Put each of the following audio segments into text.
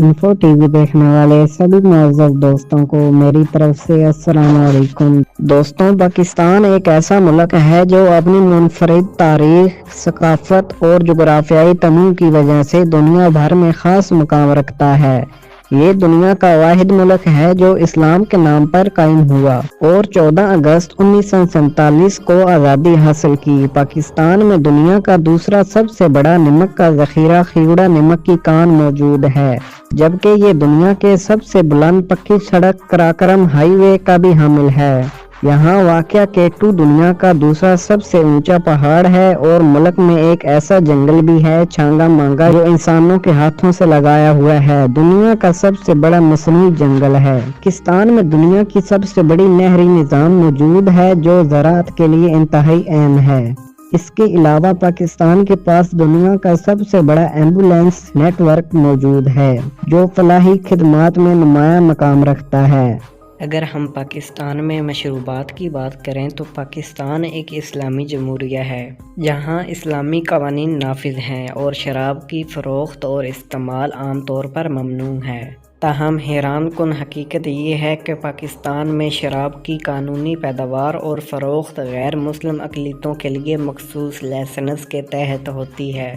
Info T V دیکھنے والے سبھی معزز دوستوں کو میری طرف سے السلام علیکم۔ دوستوں، پاکستان ایک ایسا ملک ہے جو اپنی منفرد تاریخ، ثقافت اور جغرافیائی تنوع کی وجہ سے دنیا بھر میں خاص مقام رکھتا ہے۔ یہ دنیا کا واحد ملک ہے جو اسلام کے نام پر قائم ہوا اور 14 اگست 1947 کو آزادی حاصل کی۔ پاکستان میں دنیا کا دوسرا سب سے بڑا نمک کا ذخیرہ کھیوڑا نمک کی کان موجود ہے، جبکہ یہ دنیا کے سب سے بلند پکی سڑک قراقرم ہائی وے کا بھی حامل ہے۔ یہاں واقع K2 دنیا کا دوسرا سب سے اونچا پہاڑ ہے اور ملک میں ایک ایسا جنگل بھی ہے، چھانگا مانگا، جو انسانوں کے ہاتھوں سے لگایا ہوا ہے۔ دنیا کا سب سے بڑا مصنوعی جنگل ہے۔ پاکستان میں دنیا کی سب سے بڑی نہری نظام موجود ہے جو زراعت کے لیے انتہائی اہم ہے۔ اس کے علاوہ پاکستان کے پاس دنیا کا سب سے بڑا ایمبولینس نیٹ ورک موجود ہے، جو فلاحی خدمات میں نمایاں مقام رکھتا ہے۔ اگر ہم پاکستان میں مشروبات کی بات کریں تو پاکستان ایک اسلامی جمہوریہ ہے جہاں اسلامی قوانین نافذ ہیں اور شراب کی فروخت اور استعمال عام طور پر ممنوع ہے۔ تاہم حیران کن حقیقت یہ ہے کہ پاکستان میں شراب کی قانونی پیداوار اور فروخت غیر مسلم اقلیتوں کے لیے مخصوص لائسنس کے تحت ہوتی ہے۔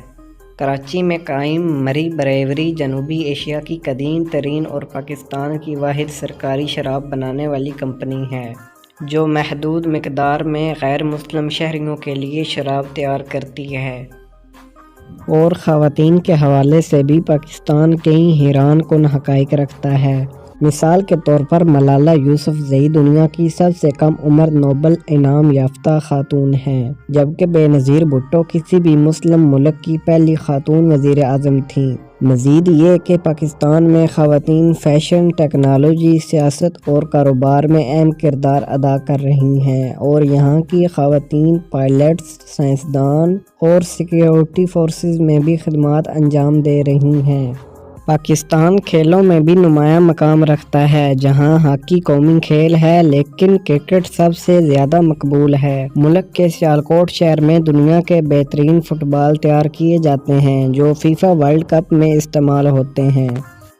کراچی میں قائم مری بریوری جنوبی ایشیا کی قدیم ترین اور پاکستان کی واحد سرکاری شراب بنانے والی کمپنی ہے، جو محدود مقدار میں غیر مسلم شہریوں کے لیے شراب تیار کرتی ہے۔ اور خواتین کے حوالے سے بھی پاکستان کئی حیران کن حقائق رکھتا ہے۔ مثال کے طور پر ملالہ یوسفزئی دنیا کی سب سے کم عمر نوبل انعام یافتہ خاتون ہیں، جبکہ بے نظیر بھٹو کسی بھی مسلم ملک کی پہلی خاتون وزیر اعظم تھیں۔ مزید یہ کہ پاکستان میں خواتین فیشن، ٹیکنالوجی، سیاست اور کاروبار میں اہم کردار ادا کر رہی ہیں اور یہاں کی خواتین پائلٹس، سائنسدان اور سیکیورٹی فورسز میں بھی خدمات انجام دے رہی ہیں۔ پاکستان کھیلوں میں بھی نمایاں مقام رکھتا ہے، جہاں ہاکی قومی کھیل ہے لیکن کرکٹ سب سے زیادہ مقبول ہے۔ ملک کے سیالکوٹ شہر میں دنیا کے بہترین فٹ بال تیار کیے جاتے ہیں جو فیفا ورلڈ کپ میں استعمال ہوتے ہیں۔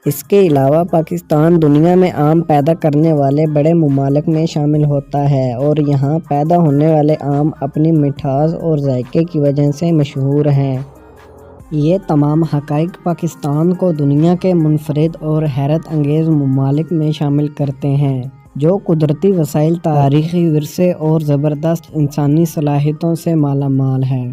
اس کے علاوہ پاکستان دنیا میں آم پیدا کرنے والے بڑے ممالک میں شامل ہوتا ہے اور یہاں پیدا ہونے والے آم اپنی مٹھاس اور ذائقے کی وجہ سے مشہور ہیں۔ یہ تمام حقائق پاکستان کو دنیا کے منفرد اور حیرت انگیز ممالک میں شامل کرتے ہیں، جو قدرتی وسائل، تاریخی ورثے اور زبردست انسانی صلاحیتوں سے مالا مال ہے۔